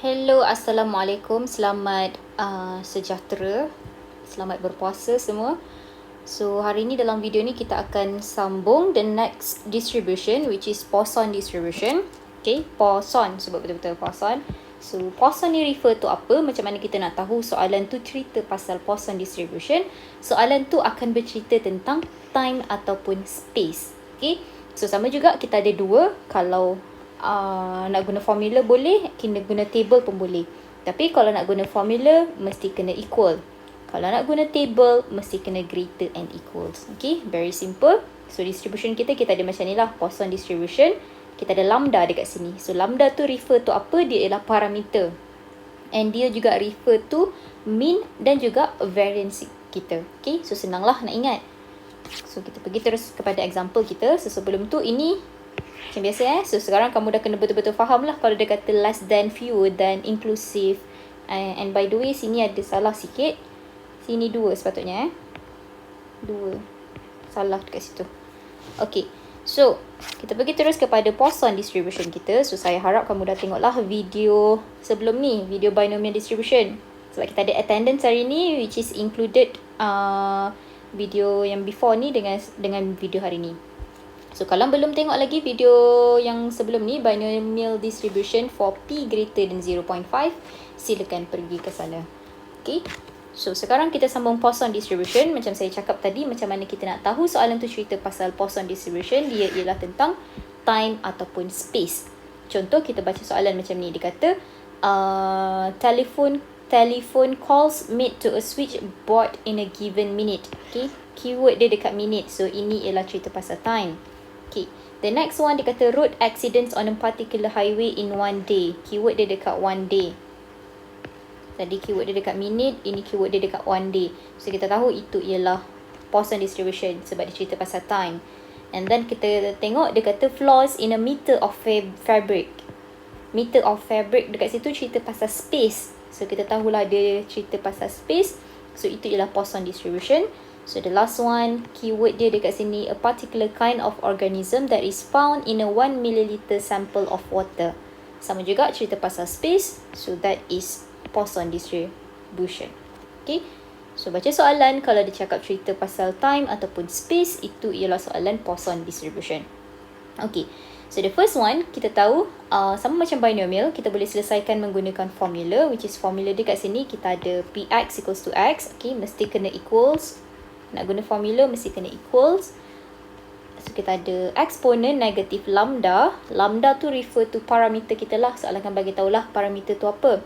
Hello, Assalamualaikum. Selamat sejahtera. Selamat berpuasa semua. So, hari ni dalam video ni kita akan sambung the next distribution, which is Poisson distribution. Okay, Poisson, sebut betul-betul Poisson. So, Poisson ni refer to apa? Macam mana kita nak tahu soalan tu cerita pasal Poisson distribution? Soalan tu akan bercerita tentang time ataupun space. Okay, so sama juga kita ada dua. Kalau nak guna formula boleh, kena guna table pun boleh. Tapi kalau nak guna formula, mesti kena equal. Kalau nak guna table, mesti kena greater and equals. Okay, very simple. So, distribution kita ada macam ni lah, Poisson distribution. Kita ada lambda dekat sini. So, lambda tu refer to apa? Dia ialah parameter. And dia juga refer to mean dan juga variance kita. Okay, so senanglah nak ingat. So, kita pergi terus kepada example kita. So, sebelum tu ini macam biasa So, sekarang kamu dah kena betul-betul faham lah kalau dia kata less than, fewer than, inclusive. And by the way, sini ada salah sikit. Sini 2 sepatutnya 2. Salah dekat situ. Okay. So, kita pergi terus kepada Poisson distribution kita. So, saya harap kamu dah tengoklah video sebelum ni. Video binomial distribution. Sebab kita ada attendance hari ni, which is included video yang before ni dengan video hari ni. So, kalau belum tengok lagi video yang sebelum ni, binomial distribution for P greater than 0.5, silakan pergi ke sana. Okay. So, sekarang kita sambung Poisson distribution. Macam saya cakap tadi, macam mana kita nak tahu soalan tu cerita pasal Poisson distribution. Dia ialah tentang time ataupun space. Contoh, kita baca soalan macam ni. Dia kata, telephone calls made to a switchboard in a given minute. Okay. Keyword dia dekat minute. So, ini ialah cerita pasal time. Okay. The next one, dia kata road accidents on a particular highway in one day. Keyword dia dekat one day. Tadi keyword dia dekat minute, ini keyword dia dekat one day. So, kita tahu itu ialah Poisson distribution sebab dia cerita pasal time. And then kita tengok dia kata flaws in a meter of fabric. Meter of fabric dekat situ cerita pasal space. So, kita tahulah dia cerita pasal space. So, itu ialah Poisson distribution. So, the last one, keyword dia dekat sini, a particular kind of organism that is found in a 1 milliliter sample of water. Sama juga cerita pasal space. So, that is Poisson distribution. Okay. So, baca soalan. Kalau dia cakap cerita pasal time ataupun space, itu ialah soalan Poisson distribution. Okay. So, the first one, kita tahu sama macam binomial, kita boleh selesaikan menggunakan formula, which is formula dia kat sini, kita ada Px equals to X. Okay, mesti kena equals. Nak guna formula, mesti kena equals. So, kita ada eksponen negatif lambda. Lambda tu refer to parameter kita lah. Soalan akan bagi tahulah parameter tu apa.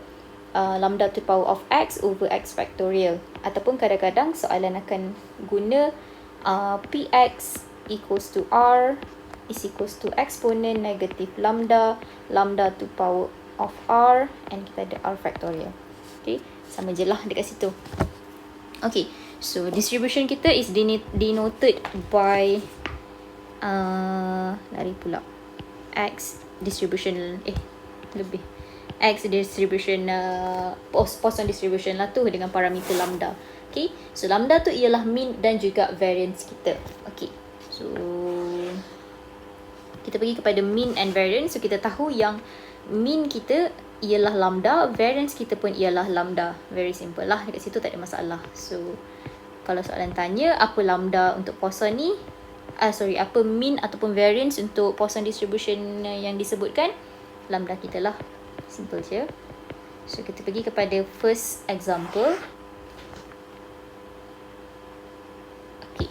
Lambda to the power of X over X factorial. Ataupun kadang-kadang soalan akan guna Px equals to R is equals to eksponen negatif lambda. Lambda to power of R. And kita ada R factorial. Okay, sama je lah dekat situ. Okay, so distribution kita is denoted by lari pula X distribution X distribution Poisson distribution lah tu dengan parameter lambda. Okay, so lambda tu ialah mean dan juga variance kita. Okay, so kita pergi kepada mean and variance. So, kita tahu yang mean kita ialah lambda, variance kita pun ialah lambda. Very simple lah, dekat situ tak ada masalah. So, kalau soalan tanya apa lambda untuk Poisson ni, apa mean ataupun variance untuk Poisson distribution yang disebutkan, lambda kita lah. Simple je. So, kita pergi kepada first example. Okay.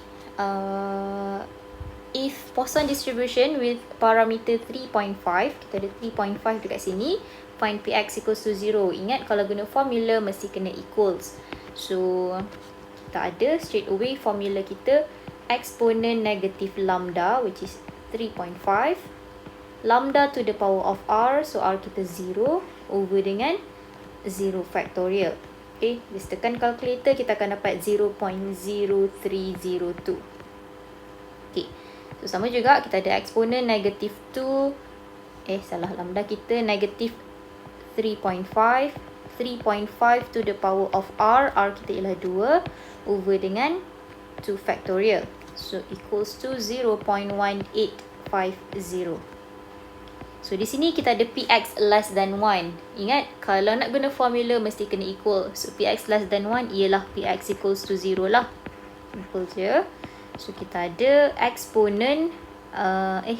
If Poisson distribution with parameter 3.5, kita ada 3.5 dekat sini, find Px equals to 0. Ingat kalau guna formula mesti kena equals. So, kita ada straight away formula kita eksponen negatif lambda, which is 3.5. Lambda to the power of R, so R kita 0 over dengan 0 factorial. Okay, just tekan calculator, kita akan dapat 0.0302. Okay, so sama juga kita ada eksponen negatif 2, lambda kita negatif 3.5. 3.5 to the power of R. R kita ialah 2 over dengan 2 factorial. So, equals to 0.1850. So di sini kita ada Px less than 1. Ingat, kalau nak guna formula mesti kena equal. So Px less than 1 ialah Px equals to 0 lah. Simple je. So kita ada eksponen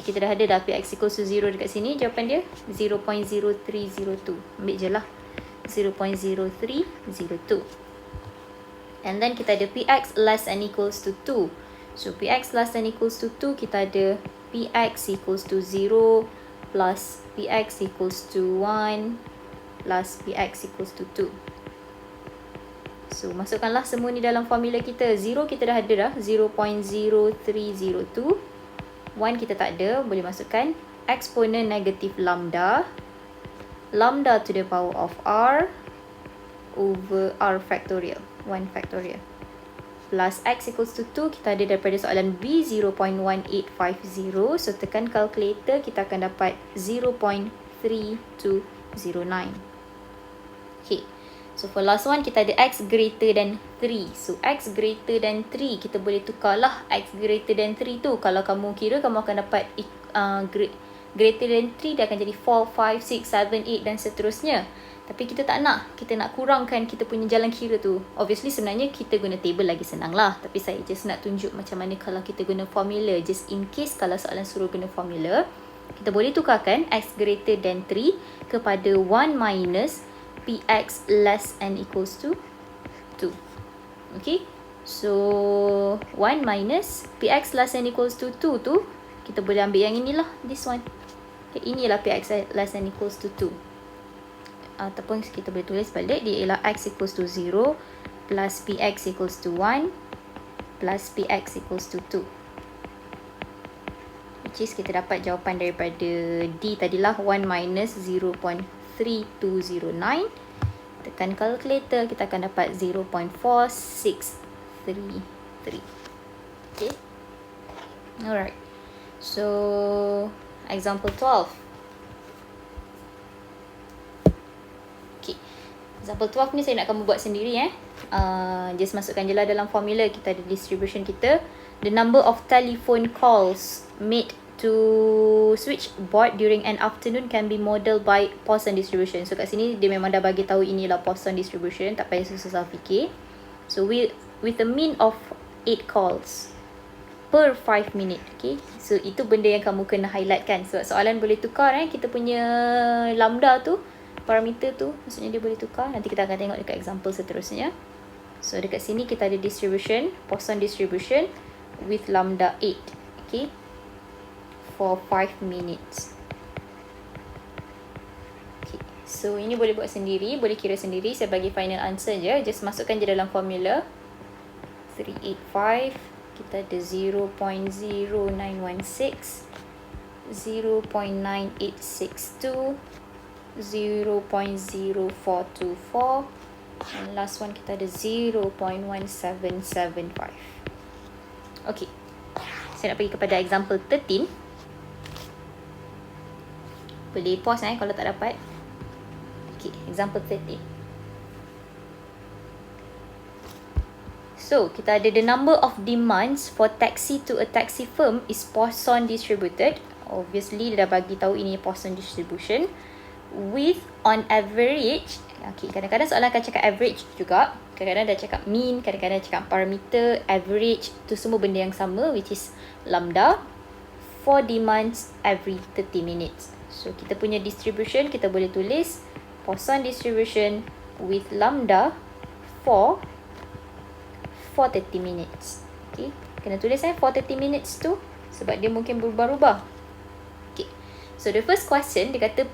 kita dah ada dah Px equals to 0 dekat sini. Jawapan dia 0.0302. Ambil je lah 0.0302. And then kita ada Px less than equals to 2. So Px less than equals to 2, kita ada Px equals to 0 plus Px equals to 1 plus Px equals to 2. So masukkanlah semua ni dalam formula kita. 0 kita dah ada dah, 0.0302. 1 kita tak ada, boleh masukkan eksponen negatif lambda. Lambda to the power of r over r factorial, 1 factorial. Plus x equals to 2, kita ada daripada soalan B 0.1850. So tekan calculator, kita akan dapat 0.3209. Okay, so for last one kita ada x greater than 3. So x greater than 3, kita boleh tukarlah x greater than 3 tu. Kalau kamu kira, kamu akan dapat greater than 3, dia akan jadi 4, 5, 6, 7, 8 dan seterusnya. Tapi kita tak nak, kita nak kurangkan kita punya jalan kira tu. Obviously sebenarnya kita guna table lagi senang lah. Tapi saya just nak tunjuk macam mana kalau kita guna formula. Just in case kalau soalan suruh guna formula, kita boleh tukarkan x greater than 3 kepada 1 minus Px less and equals to 2. Okay, so 1 minus Px less and equals to 2 tu, kita boleh ambil yang inilah, this one. Okay, inilah Px less and equals to 2. Ataupun kita boleh tulis balik, dia ialah x equals to 0 plus Px equals to 1 plus Px equals to 2. Which is kita dapat jawapan daripada D tadilah 1 minus 0.3209. Tekan calculator, kita akan dapat 0.4633. Okay. Alright. So, example 12. Example 12 ni saya nak kamu buat sendiri just masukkan je lah dalam formula. Kita ada distribution kita. The number of telephone calls made to switchboard during an afternoon can be modelled by Poisson distribution. So kat sini dia memang dah bagi tahu inilah Poisson distribution, tak payah susah-susah fikir. So with a mean of 8 calls per 5 minute. Okay, so itu benda yang kamu kena highlight kan. So soalan boleh tukar kita punya lambda tu, parameter tu, maksudnya dia boleh tukar. Nanti kita akan tengok dekat example seterusnya. So dekat sini kita ada distribution, Poisson distribution with lambda 8. Okay, for 5 minutes. Okay, so ini boleh buat sendiri, boleh kira sendiri. Saya bagi final answer je. Just masukkan je dalam formula. 385, kita ada 0.0916, 0.9862, 0.0424, and last one kita ada 0.1775. Okay, saya nak pergi kepada example 13. Boleh pause kalau tak dapat. Okay, example 13. So, kita ada the number of demands for taxi to a taxi firm is Poisson distributed. Obviously, dia dah bagi tahu ini Poisson distribution. With on average, okay, kadang-kadang soalan akan cakap average juga, kadang-kadang dah cakap mean, kadang-kadang cakap parameter, average, tu semua benda yang sama, which is lambda, 4 demands every 30 minutes. So kita punya distribution, kita boleh tulis Poisson distribution with lambda for 30 minutes. Okay, kena tulis for 30 minutes tu sebab dia mungkin berubah-ubah. Okay, so the first question dia kata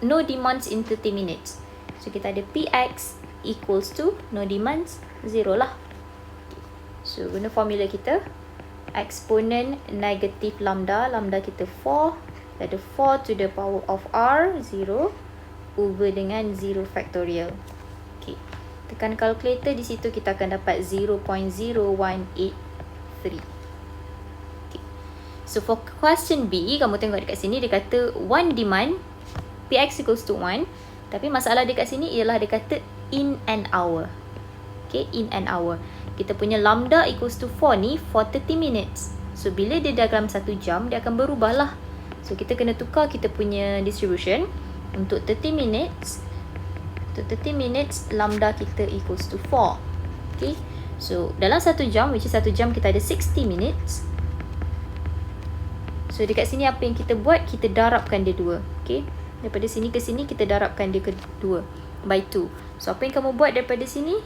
no demands in 30 minutes. So kita ada Px equals to no demands 0 lah. So guna formula kita, eksponen negatif lambda, lambda kita 4, ada 4 to the power of r 0 over dengan 0 factorial. Okay, tekan calculator, di situ kita akan dapat 0.0183. Okay, so for question B, kamu tengok dekat sini dia kata one demand Px equals to 1. Tapi masalah dekat sini ialah dia kata in an hour. Okay, in an hour. Kita punya lambda equals to 4 ni for 30 minutes. So, bila dia dalam 1 jam, dia akan berubah lah. So kita kena tukar kita punya distribution. Untuk 30 minutes, lambda kita equals to 4. Okay, so dalam 1 jam, which is 1 jam kita ada 60 minutes. So dekat sini apa yang kita buat, kita darabkan dia 2. Okay, daripada sini ke sini kita darabkan dia ke 2 by 2. So apa yang kamu buat daripada sini,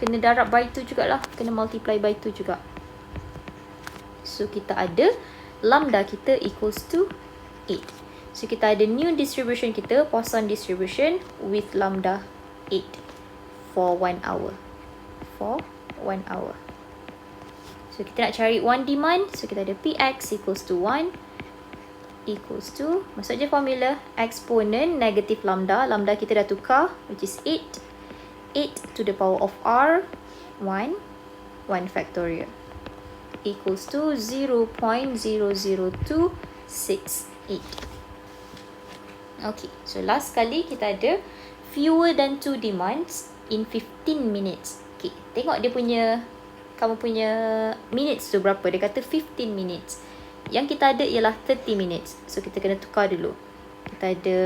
kena darab by 2 jugalah, kena multiply by 2 juga. So kita ada lambda kita equals to 8. So kita ada new distribution kita, Poisson distribution with lambda 8 for 1 hour. For 1 hour. So kita nak cari one demand, so kita ada Px equals to 1 equals to, masuk je formula, exponent negative lambda, lambda kita dah tukar, which is 8 to the power of r, 1 factorial, equals to 0.00268. Okay, so last kali kita ada fewer than 2 demands in 15 minutes. Okay, tengok dia punya, kamu punya minutes tu berapa. Dia kata 15 minutes. Yang kita ada ialah 30 minutes. So kita kena tukar dulu. Kita ada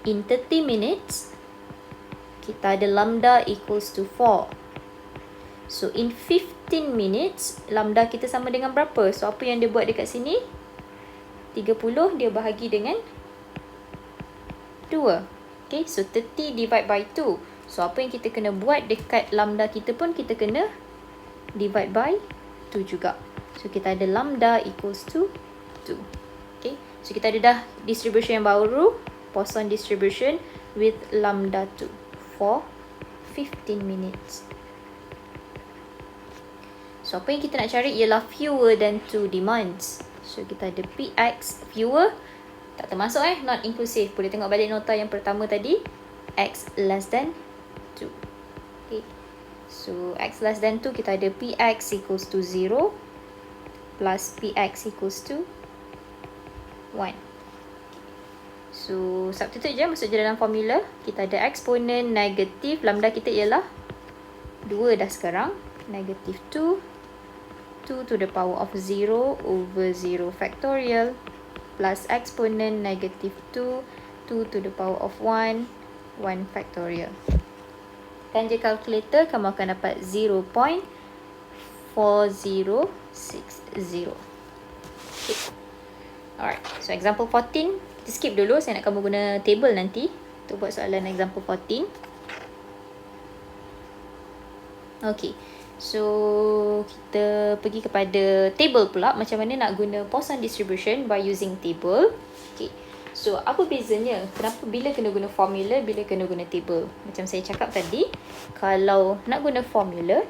in 30 minutes, kita ada lambda equals to 4. So in 15 minutes, lambda kita sama dengan berapa? So apa yang dia buat dekat sini? 30 dia bahagi dengan 2. Okay, so 30 divide by 2. So apa yang kita kena buat dekat lambda kita pun, kita kena divide by 2 juga. So kita ada lambda equals to 2. Okay, so kita ada dah distribution yang baru, Poisson distribution with lambda 2 for 15 minutes. So apa yang kita nak cari ialah fewer than 2 demands. So kita ada Px fewer, tak termasuk not inclusive. Boleh tengok balik nota yang pertama tadi, x less than 2. Okay, so x less than 2 kita ada Px equals to 0 plus Px equals to 1. So substitute je, masuk je dalam formula. Kita ada exponent negatif, lambda kita ialah 2 dah sekarang, negative 2 to the power of 0 over 0 factorial plus exponent negative 2 to the power of 1 factorial. Dan je calculator, kamu akan dapat 0.4060. Okay. Alright, so example 14, kita skip dulu, saya nak kamu guna table nanti untuk buat soalan example 14. Okay, so kita pergi kepada table pula, macam mana nak guna Poisson distribution by using table. Okay, so apa bezanya? Kenapa bila kena guna formula, bila kena guna table? Macam saya cakap tadi, kalau nak guna formula,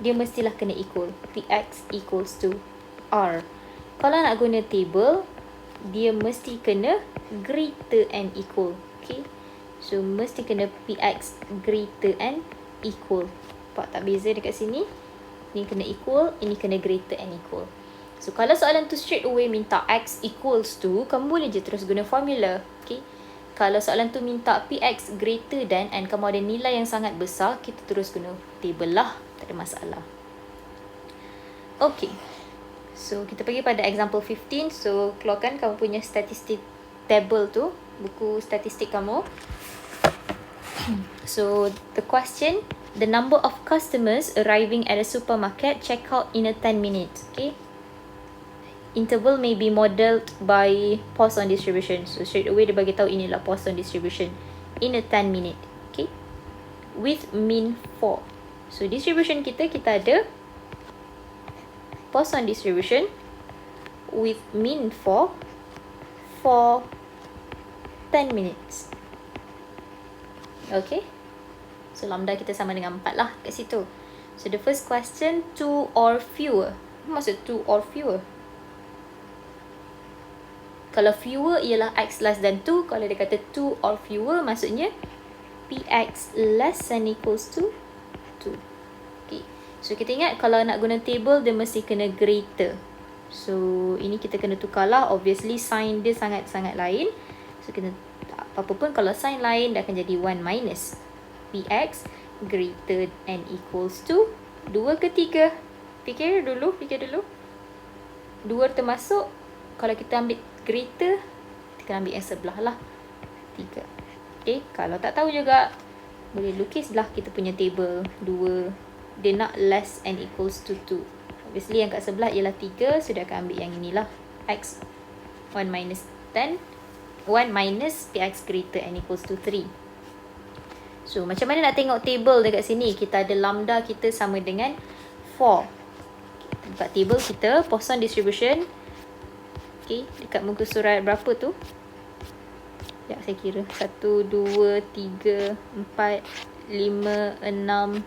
dia mestilah kena equal. Px equals to r. Kalau nak guna table, dia mesti kena greater and equal. Okay, so mesti kena Px greater and equal. Nampak tak beza dekat sini? Ini kena equal, ini kena greater and equal. So kalau soalan tu straight away minta x equals to, kamu boleh je terus guna formula. Okay, kalau soalan tu minta Px greater than and kamu ada nilai yang sangat besar, kita terus guna table lah, tak ada masalah. Okay, so kita pergi pada example 15. So keluarkan kamu punya statistik table tu, buku statistik kamu. So the question, the number of customers arriving at a supermarket check out in a 10 minutes. Okay, interval may be modeled by Poisson distribution. So straight away dia bagi tahu inilah Poisson distribution in a 10 minute. Okay, with mean 4. So distribution kita ada Poisson distribution with mean 4 for 10 minutes. Okay, so lambda kita sama dengan 4 lah kat situ. So the first question, 2 or fewer. Apa maksud 2 or fewer? Kalau fewer ialah x less than 2. Kalau dia kata 2 or fewer, maksudnya Px less than equals to 2. Okay, so kita ingat kalau nak guna table, dia mesti kena greater. So ini kita kena tukar lah. Obviously sign dia sangat-sangat lain. So kena apa pun, kalau sign lain dia akan jadi 1 minus Px greater and equals to 2 ke 3. Fikir dulu. 2 termasuk, kalau kita ambil greater, kita kena ambil yang sebelah lah, 3. Okay, kalau tak tahu juga, boleh lukislah kita punya table 2. Dia nak less and equals to 2. Obviously yang kat sebelah ialah 3, so dia akan ambil yang inilah, x 1 minus 10, 1 minus px greater and equals to 3. So macam mana nak tengok table dekat sini? Kita ada lambda kita sama dengan 4. Kita buka table kita, Poisson distribution. Okay, dekat muka surat berapa tu? Sekejap saya kira. 1, 2, 3, 4, 5, 6,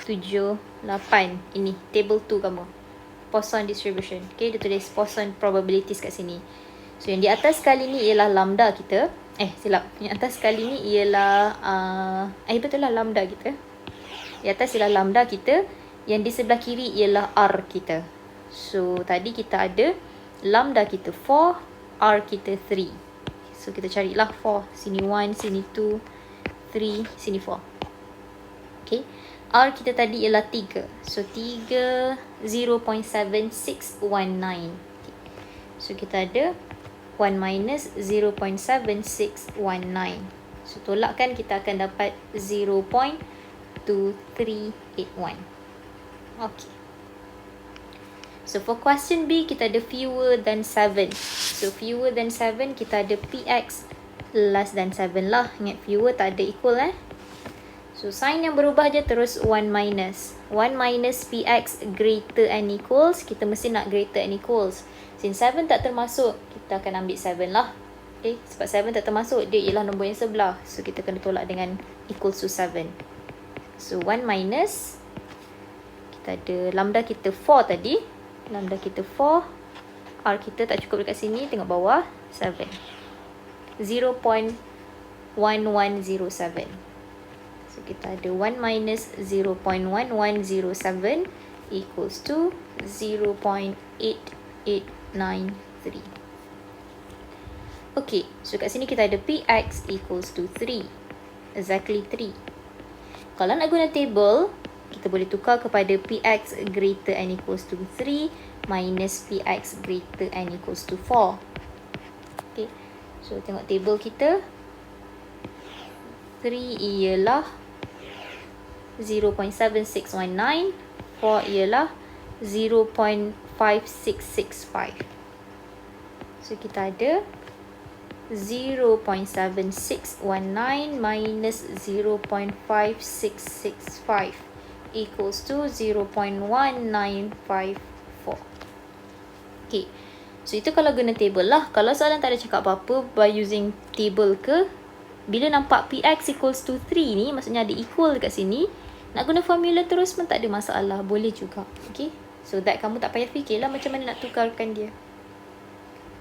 7, 8. Ini table 2 kamu, Poisson distribution. Okay, dia tulis Poisson probabilities kat sini. So yang di atas kali ni ialah lambda kita. Silap. Yang atas kali ni ialah betul lah lambda kita. Di atas ialah lambda kita. Yang di sebelah kiri ialah R kita. So tadi kita ada lambda kita 4, R kita 3. So kita carilah 4. Sini 1, sini 2, 3, sini 4. Okay. R kita tadi ialah 3. So 3, 0.7619. Okay. So kita ada 1 minus 0.7619. So tolakkan, kita akan dapat 0.2381. Okay. So for question B, kita ada fewer than 7. So fewer than 7, kita ada px less than 7 lah. Ingat fewer tak ada equal So sign yang berubah je, terus 1 minus. 1 minus px greater and equals. Kita mesti nak greater and equals. Since 7 tak termasuk, kita akan ambil 7 lah. Okay, sebab 7 tak termasuk, dia ialah nombor yang sebelah. So kita kena tolak dengan equals to 7. So 1 minus, kita ada lambda kita 4 tadi. Lambda kita 4. R kita tak cukup dekat sini, tengok bawah, 7. 0.1107. So kita ada 1 minus 0.1107 equals to 0.8893. Okay, so kat sini kita ada px equals to 3. Exactly 3. Kalau nak guna table, kita boleh tukar kepada px greater and equals to 3 minus px greater and equals to 4. Okay, so tengok table kita. 3 ialah 0.7619, 4 ialah 0.5665. So kita ada 0.7619 minus 0.5665 equals to 0.1954. Okay, so itu kalau guna table lah. Kalau soalan tak ada cakap apa-apa by using table ke, bila nampak px equals to 3 ni, maksudnya ada equal dekat sini, nak guna formula terus pun tak ada masalah, boleh juga. Okay, so that kamu tak payah fikirlah macam mana nak tukarkan dia.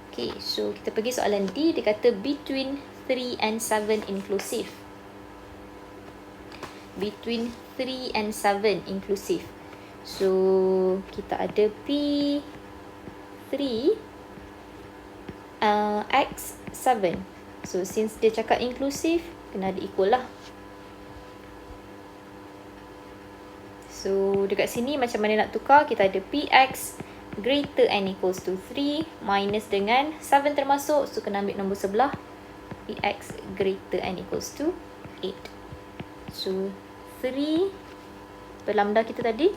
Okay, so kita pergi soalan D. Dia kata between 3 and 7 inclusive. Between 3 and 7 inclusive. So kita ada P3 X7. So since dia cakap inclusive, kena ada equal lah. So dekat sini macam mana nak tukar? Kita ada px greater and equals to 3 minus dengan 7 termasuk, so kena ambil nombor sebelah, px greater and equals to 8. So 3 lambda kita tadi,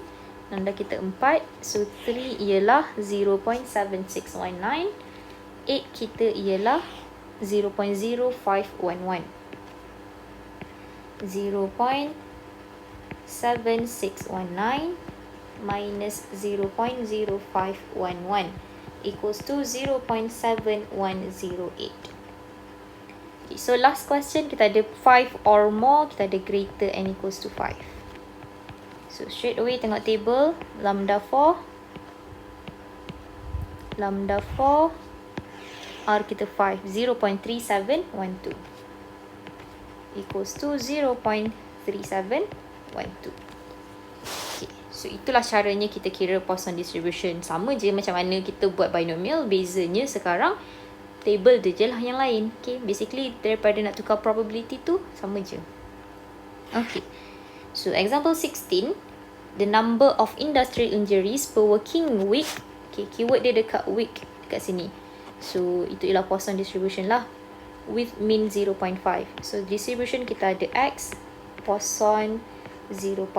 lambda kita 4, so 3 ialah 0.7619, 8 kita ialah 0.0511, 0.7619 minus 0.0511 equals to 0.7108. Okay, so last question, kita ada 5 or more, kita ada greater and equals to 5. So straight away tengok table, lambda 4, R kita 5, 0.3712 equals to 0.3712. Okay, so itulah caranya kita kira Poisson distribution. Sama je macam mana kita buat binomial, bezanya sekarang table dia je lah yang lain. Okay, basically daripada nak tukar probability tu sama je. Okay, so example 16, the number of industrial injuries per working week. Okay, keyword dia dekat week dekat sini. So itu ialah Poisson distribution lah, with mean 0.5. So distribution kita ada X, Poisson 0.5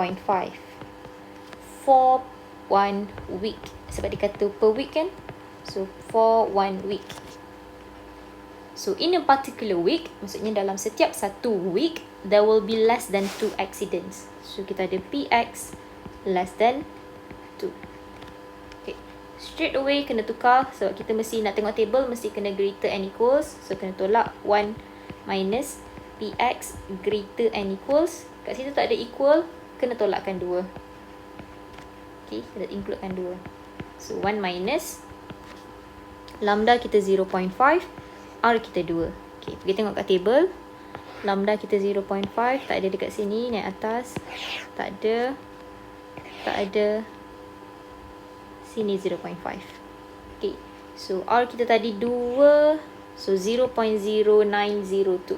for 1 week. Sebab dia kata per week kan. So for 1 week. So in a particular week, maksudnya dalam setiap satu week, there will be less than 2 accidents. So kita ada PX less than 2. Okay, straight away kena tukar. Sebab kita mesti nak tengok table, mesti kena greater and equals. So kena tolak 1 minus PX greater and equals. Kat situ tak ada equal, kena tolakkan 2. Okay, kita includekan 2. So 1 minus lambda kita 0.5, R kita 2. Okay, pergi tengok kat table. Lambda kita 0.5, tak ada dekat sini, naik atas. Tak ada. Tak ada. Sini 0.5. Okay, so R kita tadi 2. So 0.0902.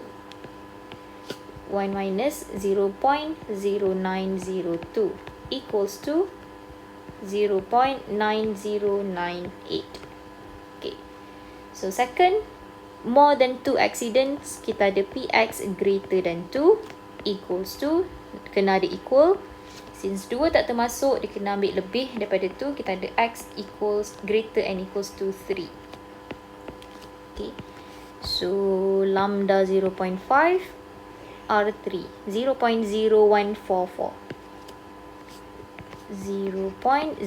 1 minus 0.0902 equals to 0.9098. Okay, so second, more than 2 accidents, kita ada PX greater than 2 equals to, kena ada equal. Since 2 tak termasuk, dia kena ambil lebih daripada 2. Kita ada X equals greater and equals to 3. Okay, so lambda 0.5, R3 0.0144. 0.0144.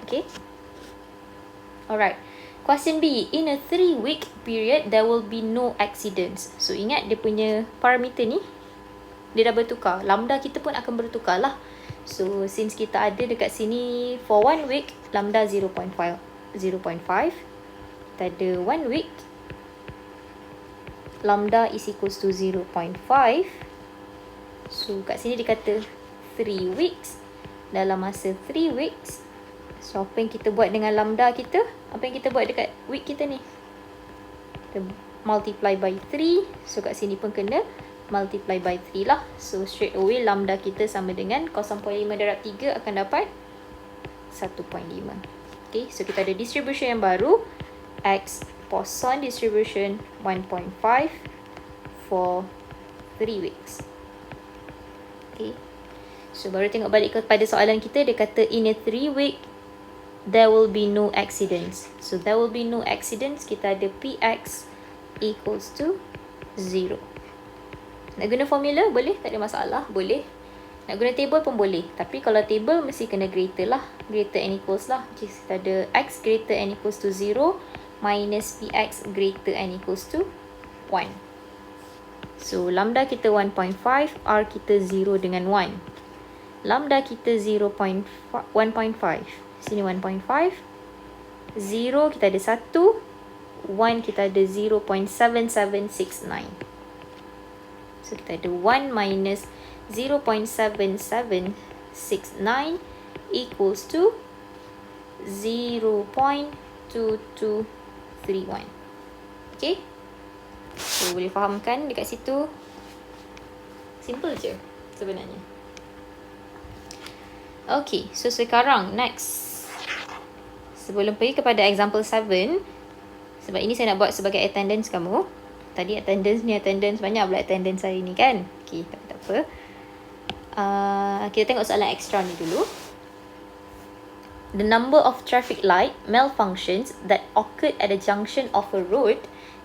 Okay, alright. Question B, in a 3-week period, there will be no accidents. So, ingat dia punya parameter ni, dia dah bertukar. Lambda kita pun akan bertukar lah. So, since kita ada dekat sini, for 1 week, lambda 0.5. Kita ada 1 week, lambda is equals to 0.5. So, kat sini dia kata 3 weeks. Dalam masa 3 weeks, so apa yang kita buat dengan lambda kita? Apa yang kita buat dekat week kita ni? Kita multiply by 3. So kat sini pun kena multiply by 3 lah. So straight away lambda kita sama dengan 0.5 darab 3 akan dapat 1.5. Okay, so kita ada distribution yang baru. X Poisson distribution 1.5 for 3 weeks. Okay, so baru tengok balik kepada soalan kita. Dia kata in a 3-week there will be no accidents. So there will be no accidents. Kita ada PX equals to 0. Nak guna formula boleh, tak ada masalah, boleh. Nak guna table pun boleh. Tapi kalau table mesti kena greater lah. Greater and equals lah. Kita ada X greater and equals to 0 minus PX greater and equals to 1. So lambda kita 1.5, R kita 0 dengan 1. Lambda kita 1.5. Sini 1.5. 0 kita ada 1. 1 kita ada 0.7769. So kita ada 1 minus 0.7769 equals to 0.2231. Okay, so boleh fahamkan dekat situ. Simple je sebenarnya. Okay, so sekarang next, sebelum pergi kepada example 7, sebab ini saya nak buat sebagai attendance kamu. Tadi attendance ni attendance, banyak pula attendance hari ni kan. Okay, tak apa. Kita tengok soalan extra ni dulu. The number of traffic light malfunctions that occurred at a junction of a road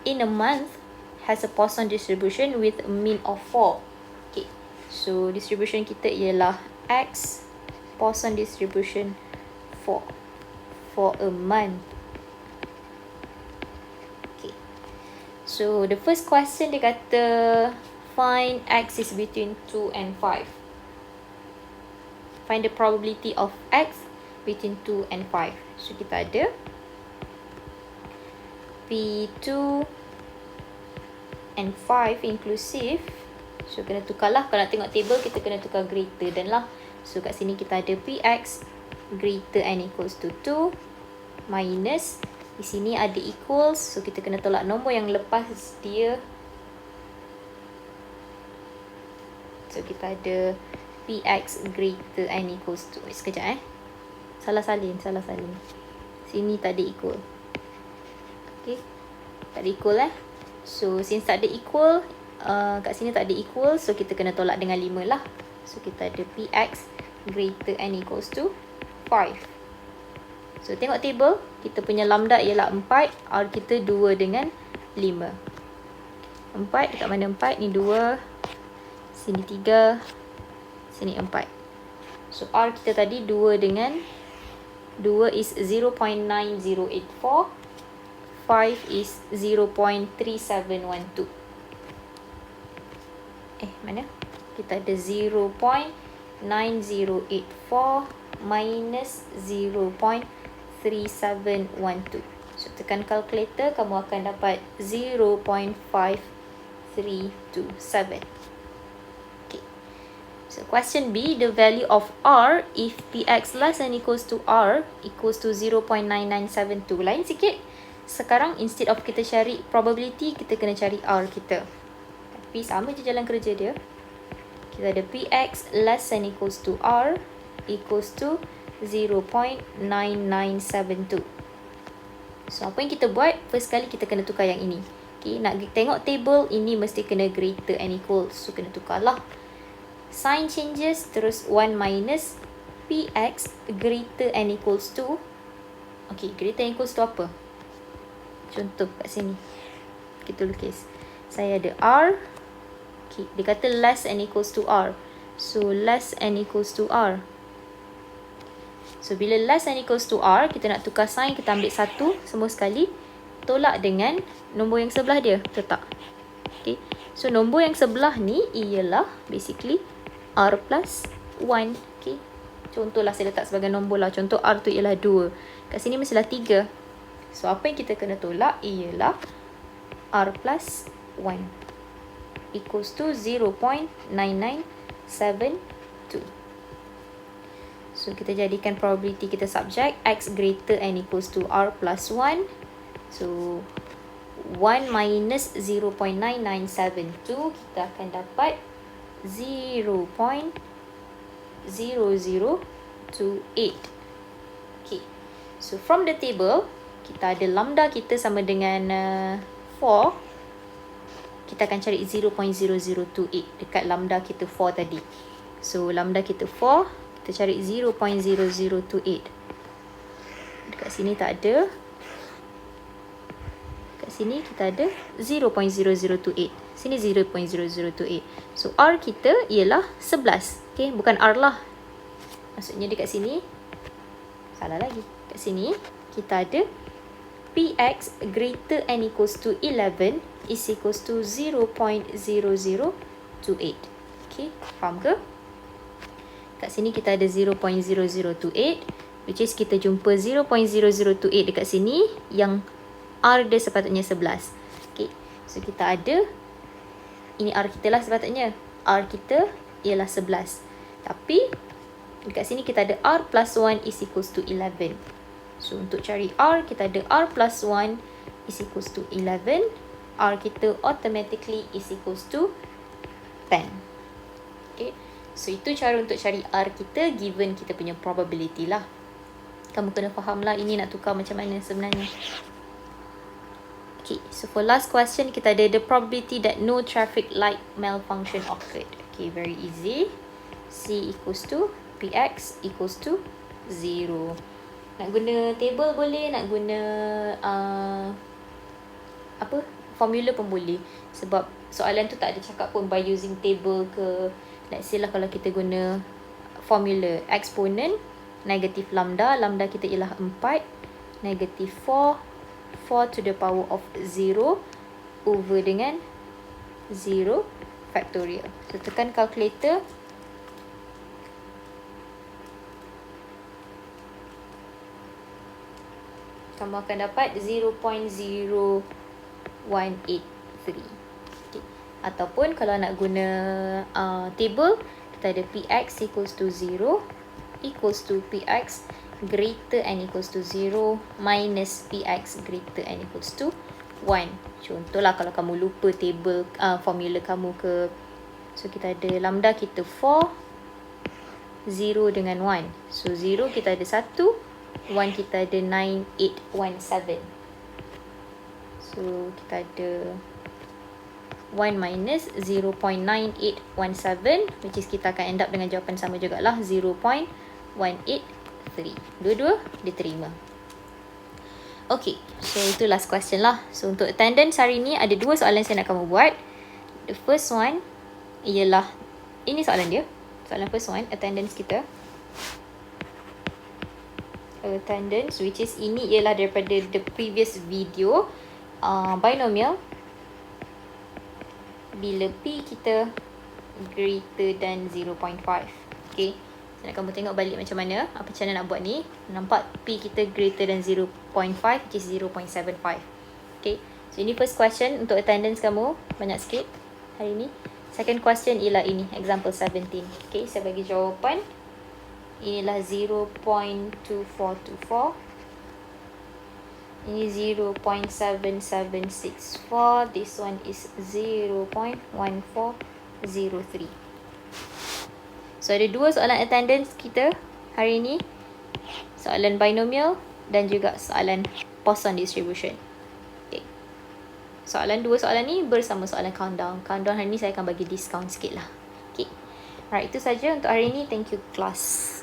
in a month has a Poisson distribution with a mean of 4. Okay, so distribution kita ialah X Poisson distribution 4 for a month. Okay, so the first question dia kata find X is between 2 and 5. Find the probability of X between 2 and 5. So kita ada P2 and 5 inclusive. So kena tukar lah. Kalau nak tengok table, kita kena tukar greater than lah. So kat sini kita ada PX greater and equals to 2 minus, di sini ada equals. So kita kena tolak nombor yang lepas dia. So kita ada PX greater and equals to, sekejap Salah salin. Sini tak ada equal. Okay, tak ada equal So since tak ada equal, kat sini tak ada equal, so kita kena tolak dengan 5 lah. So kita ada Px greater than equals to 5. So tengok table, kita punya lambda ialah 4, R kita 2 dengan 5. 4 dekat mana 4? Ni 2, sini 3, sini 4. So R kita tadi 2 dengan 2 is 0.9084, 5 is 0.3712. Mana? Kita ada 0.9084 minus 0.3712. So tekan calculator, kamu akan dapat 0.5327. Okay. So question B, the value of R if Px less than equals to R equals to 0.9972. Lain sikit. Sekarang instead of kita cari probability, kita kena cari R kita. Tapi sama je jalan kerja dia. Kita ada Px less than equals to R equals to 0.9972. So apa yang kita buat, first kali kita kena tukar yang ini. Okay, nak tengok table, ini mesti kena greater and equal. So kena tukar lah. Sign changes, terus 1 minus Px greater and equals to. Okay, greater and equals to apa? Contoh kat sini kita lukis. Saya ada R. Okay, dia kata less and equals to R. So less and equals to R. So bila less and equals to R, kita nak tukar sign, kita ambil 1 semua sekali, tolak dengan nombor yang sebelah dia, letak. Okay, so nombor yang sebelah ni ialah basically R plus 1. Okay, contohlah saya letak sebagai nombor lah. Contoh R tu ialah 2. Kat sini mestilah 3. So apa yang kita kena tolak ialah R plus 1 equals to 0.9972. So kita jadikan probability kita subject X greater and equals to R plus 1. So 1 minus 0.9972, kita akan dapat 0.0028. Okay, so from the table, kita ada lambda kita sama dengan 4. Kita akan cari 0.0028 dekat lambda kita 4 tadi. So lambda kita 4, kita cari 0.0028. Dekat sini tak ada. Dekat sini kita ada 0.0028. Sini 0.0028. So R kita ialah 11. Okay, bukan R lah. Maksudnya dekat sini, salah lagi. Dekat sini kita ada Px greater and equals to 11 is equals to 0.0028. Okay, faham ke? Kat sini kita ada 0.0028, which is kita jumpa 0.0028 dekat sini, yang R dia sepatutnya 11. Okay, so kita ada, ini R kita lah sepatutnya. R kita ialah 11. Tapi dekat sini kita ada R plus 1 is equals to 11. So untuk cari R, kita ada R plus 1 is equals to 11. R kita automatically is equals to 10. Okay, so itu cara untuk cari R kita given kita punya probability lah. Kamu kena faham lah ini nak tukar macam mana sebenarnya. Okay, so for last question, kita ada the probability that no traffic light malfunction occurred. Okay, very easy. C equals to Px equals to 0. Nak guna table boleh, nak guna formula pun boleh. Sebab soalan tu tak ada cakap pun by using table ke. Let's say lah kalau kita guna formula exponent negatif lambda, lambda kita ialah 4, negatif 4 to the power of 0 over dengan 0 factorial. So tekan calculator. Kamu akan dapat 0.0183. Okay. Ataupun kalau nak guna table, kita ada Px equals to 0 equals to Px greater and equals to 0 minus Px greater and equals to 1. Contohlah kalau kamu lupa table formula kamu ke. So kita ada lambda kita 4 0 dengan 1. So 0 kita ada 1, 1 kita ada 9817. So kita ada 1 minus 0.9817, which is kita akan end up dengan jawapan sama jugalah, 0.183. Dua-dua diterima. Okay, so itu last question lah. So untuk attendance hari ni ada 2 soalan saya nak kamu buat. The first one ialah, ini soalan dia. Soalan first one, attendance kita. Attendance, which is ini ialah daripada the previous video. Binomial bila P kita greater than 0.5. Okay, saya nak kamu tengok balik macam mana, apa cara nak buat ni. Nampak P kita greater than 0.5, which is 0.75. Okay, so ini first question untuk attendance kamu, banyak sikit hari ni. Second question ialah ini, example 17. Okay, saya bagi jawapan. Inilah 0.2424. Ini 0.7764. This one is 0.1403. So ada 2 soalan attendance kita hari ini. Soalan binomial dan juga soalan Poisson distribution. Okay. Soalan 2 soalan ni bersama soalan countdown. Countdown hari ni saya akan bagi discount sikit lah. Okay. Alright, itu saja untuk hari ini. Thank you class.